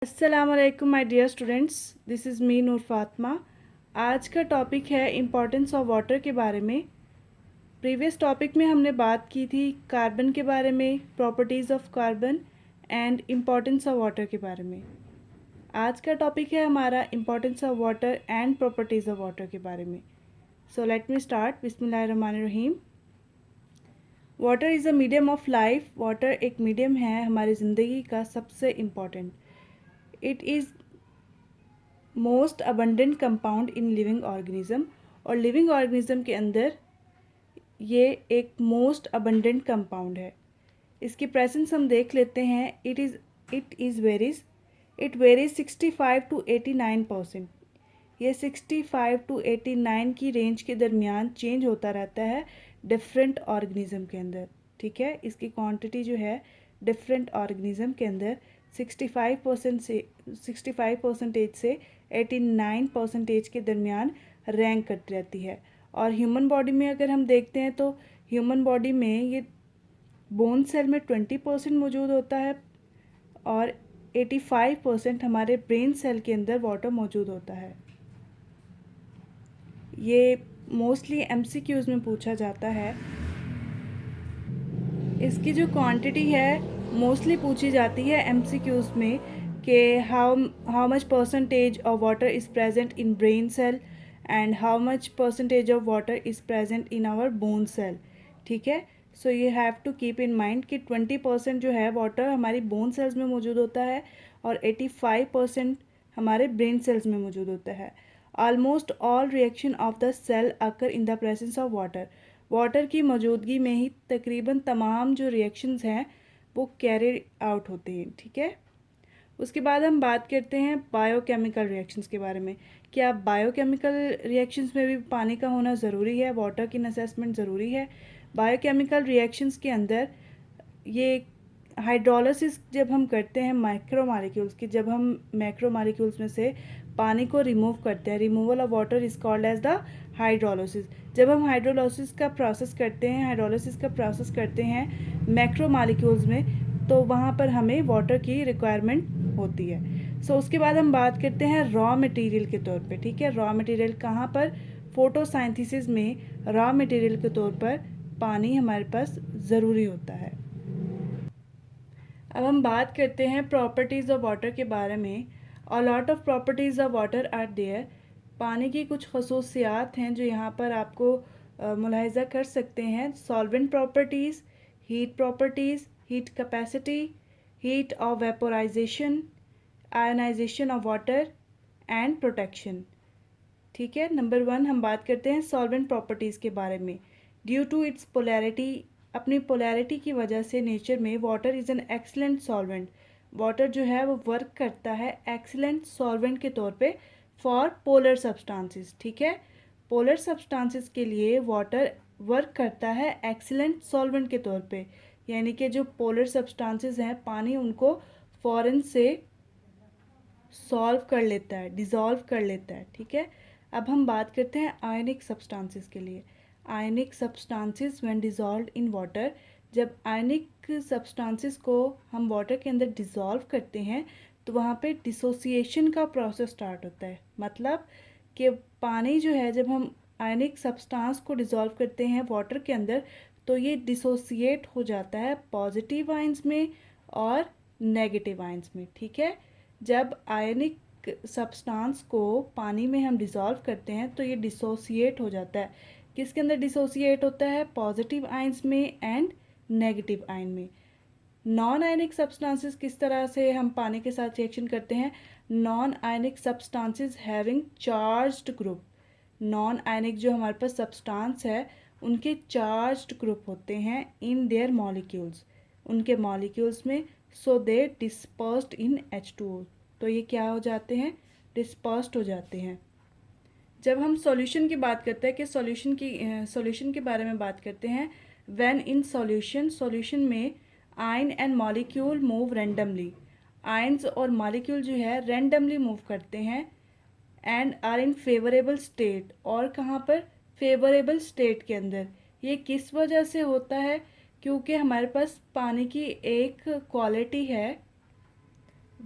अस्सलामुअलैकुम my dear students, this is me Noor Fatima. आज का टॉपिक है इम्पोर्टेंस ऑफ वाटर के बारे में। प्रीवियस टॉपिक में हमने बात की थी कार्बन के बारे में, properties of carbon and importance of water के बारे में। आज का टॉपिक है हमारा importance of water and properties of water के बारे में। So let me start. बिस्मिल्लाहिर्रहमानिर्रहीम। Water is a medium of life. Water एक मीडियम है हमारी ज़िंदगी का सबसे important. It is most abundant compound in living organism, और लिविंग ऑर्गेनिज्म के अंदर ये एक मोस्ट अबंडेंट कंपाउंड है। इसकी प्रेजेंस हम देख लेते हैं। It varies 65 to 89%। ये 65 to 89 की रेंज के दरमियान चेंज होता रहता है डिफरेंट ऑर्गेनिज्म के अंदर। ठीक है, इसकी क्वांटिटी जो है डिफरेंट ऑर्गेनिज्म के अंदर 65% से 89% के दरमियान रैंक करती रहती है। और ह्यूमन बॉडी में अगर हम देखते हैं तो ह्यूमन बॉडी में ये बोन सेल में 20% मौजूद होता है और 85% हमारे ब्रेन सेल के अंदर वाटर मौजूद होता है। ये मोस्टली एमसीक्यूज में पूछा जाता है। इसकी जो क्वांटिटी है मोस्टली पूछी जाती है एमसीक्यूज में कि how much percentage of water is present in brain cell and how much percentage of water is present in our bone cell. ठीक है, so you have to keep in mind कि 20% जो है वाटर हमारी bone cells में मौजूद होता है और 85% हमारे ब्रेन सेल्स में मौजूद होता है। Almost all reaction of the cell occur in the presence of water. Water की मौजूदगी में ही तकरीबन तमाम जो रिएक्शंस हैं वो कैरी आउट होते हैं। ठीक है, उसके बाद हम बात करते हैं बायोकेमिकल रिएक्शंस के बारे में। क्या बायोकेमिकल रिएक्शंस में भी पानी का होना ज़रूरी है, वाटर की असेसमेंट ज़रूरी है? बायोकेमिकल रिएक्शंस के अंदर ये हाइड्रोलिसिस जब हम करते हैं माइक्रो मालिक्यूल्स की, जब हम मैक्रो मालिक्यूल्स में से पानी को रिमूव करते हैं, removal of water is called as the hydrolysis. जब हम हाइड्रोलिसिस का प्रोसेस करते हैं मैक्रो मालिक्यूल्स में, तो वहाँ पर हमें वाटर की रिक्वायरमेंट होती है। सो उसके बाद हम बात करते हैं रॉ मटेरियल के तौर पे। ठीक है, रॉ मटेरियल कहाँ पर? फोटोसाइंथिसिस में रॉ मटेरियल के तौर पर पानी हमारे पास ज़रूरी होता है। अब हम बात करते हैं प्रॉपर्टीज़ ऑफ वाटर के बारे में। A lot of properties of water are there. पानी की कुछ खसूसियात हैं जो यहाँ पर आपको मुलाहिज़ा कर सकते हैं। Solvent properties, heat properties, heat capacity, heat of vaporisation, ionisation of water and protection. ठीक है, नंबर 1 हम बात करते हैं सॉल्वेंट प्रॉपर्टीज़ के बारे में। ड्यू टू इट्स पोलैरिटी, अपनी पोलैरिटी की वजह से नेचर में water is an excellent solvent. Water जो है वो वर्क करता है एक्सीलेंट सॉल्वेंट के तौर पे फॉर पोलर सब्सटेंसेस। ठीक है, पोलर सब्सटेंसेस के लिए वाटर वर्क करता है एक्सीलेंट सॉल्वेंट के तौर पे, यानी कि जो पोलर सब्सटेंसेस हैं पानी उनको फ़ौरन से सॉल्व कर लेता है, डिज़ोल्व कर लेता है। ठीक है, अब हम बात करते हैं आयनिक सब्सटेंसेस के लिए। आयनिक substances when dissolved in water, जब आयनिक सब्सटेंसेस को हम वाटर के अंदर डिज़ोल्व करते हैं तो वहाँ पे डिसोसिएशन का प्रोसेस स्टार्ट होता है। मतलब कि पानी जो है जब हम आयनिक सब्सटेंस को डिज़ोल्व करते हैं वाटर के अंदर तो ये डिसोसिएट हो जाता है पॉजिटिव आयंस में और नेगेटिव आयंस में। ठीक है, जब आयनिक सब्सटेंस को पानी में हम डिज़ोल्व करते हैं तो ये डिसोसिएट हो जाता है। किसके अंदर डिसोसिएट होता है? पॉजिटिव आयंस में एंड नेगेटिव आयन में। नॉन आयनिक सब्सटेंसेस किस तरह से हम पानी के साथ रिएक्शन करते हैं? Non ionic substances having charged group. Non ionic जो हमारे पास सब्सटेंस है उनके चार्ज्ड ग्रुप होते हैं इन देयर मॉलिक्यूल्स, उनके मॉलिक्यूल्स में। सो दे डिस्पर्स्ड इन H2O, तो ये क्या हो जाते हैं? डिस्पर्स्ड हो जाते हैं। जब हम सॉल्यूशन की बात करते हैं कि सॉल्यूशन के बारे में बात करते हैं, व्हेन इन सॉल्यूशन में ion and molecule move randomly. Ions और मॉलिक्यूल जो है रैंडमली मूव करते हैं and are in favourable state. और कहाँ पर? फेवरेबल स्टेट के अंदर। ये किस वजह से होता है? क्योंकि हमारे पास पानी की एक क्वालिटी है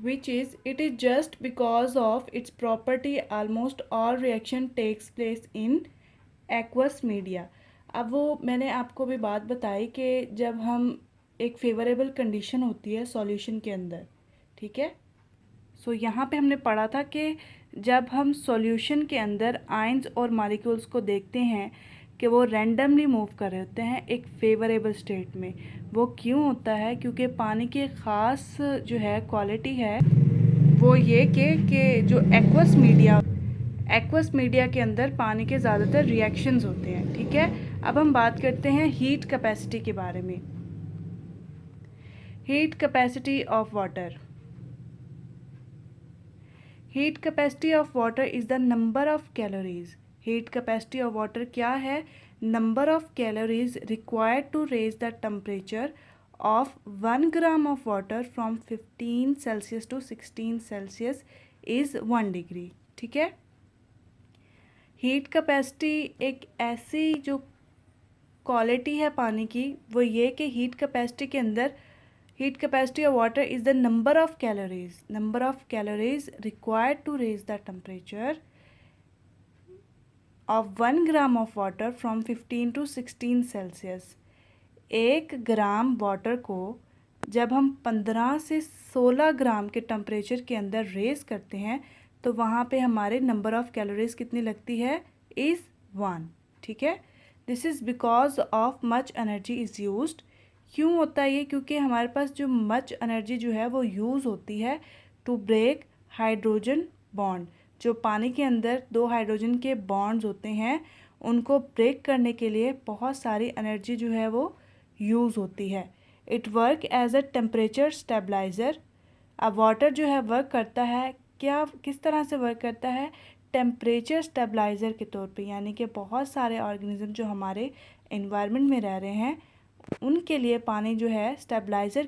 which is it is just because of its property almost all reaction takes place in aqueous media। अब वो मैंने आपको भी बात बताई कि जब हम एक फेवरेबल कंडीशन होती है सॉल्यूशन के अंदर, ठीक है। सो यहाँ पे हमने पढ़ा था कि जब हम सॉल्यूशन के अंदर आयंस और मॉलिक्यूल्स को देखते हैं कि वो रैंडमली मूव कर रहे होते हैं एक फेवरेबल स्टेट में। वो क्यों होता है? क्योंकि पानी की ख़ास जो है क्वालिटी है वो ये कि जो एक्वस मीडिया के अंदर पानी के ज़्यादातर रिएक्शंस होते हैं, ठीक है। अब हम बात करते हैं हीट कैपेसिटी के बारे में। Heat capacity of water. Heat capacity of water is the number of calories. Heat capacity of water क्या है? Number of calories required to raise the temperature of 1 gram of water from 15 Celsius to 16 Celsius is 1 degree, ठीक है। Heat capacity एक ऐसी जो quality है पानी की, वो ये कि हीट कैपेसिटी के अंदर heat capacity of water is the number of calories required to raise the temperature of 1 gram of water from 15 to 16 Celsius. 1 gram water को जब हम 15 से 16 ग्राम के टेम्परेचर के अंदर रेज करते हैं तो वहाँ पे हमारे नंबर ऑफ़ कैलोरीज कितनी लगती है? इज़ 1, ठीक है। This is because of much energy is used. क्यों होता है ये? क्योंकि हमारे पास जो मच एनर्जी जो है वो यूज़ होती है टू ब्रेक हाइड्रोजन बॉन्ड। जो पानी के अंदर 2 हाइड्रोजन के बॉन्ड्स होते हैं उनको ब्रेक करने के लिए बहुत सारी एनर्जी जो है वो यूज़ होती है। It work as a temperature stabiliser. अब वाटर जो है वर्क करता है किस तरह से वर्क करता है? टेम्परेचर स्टेबलाइज़र के तौर पे, यानी कि बहुत सारे ऑर्गेनिज्म जो हमारे एनवायरनमेंट में रह रहे हैं उनके लिए पानी जो है स्टेबलाइज़र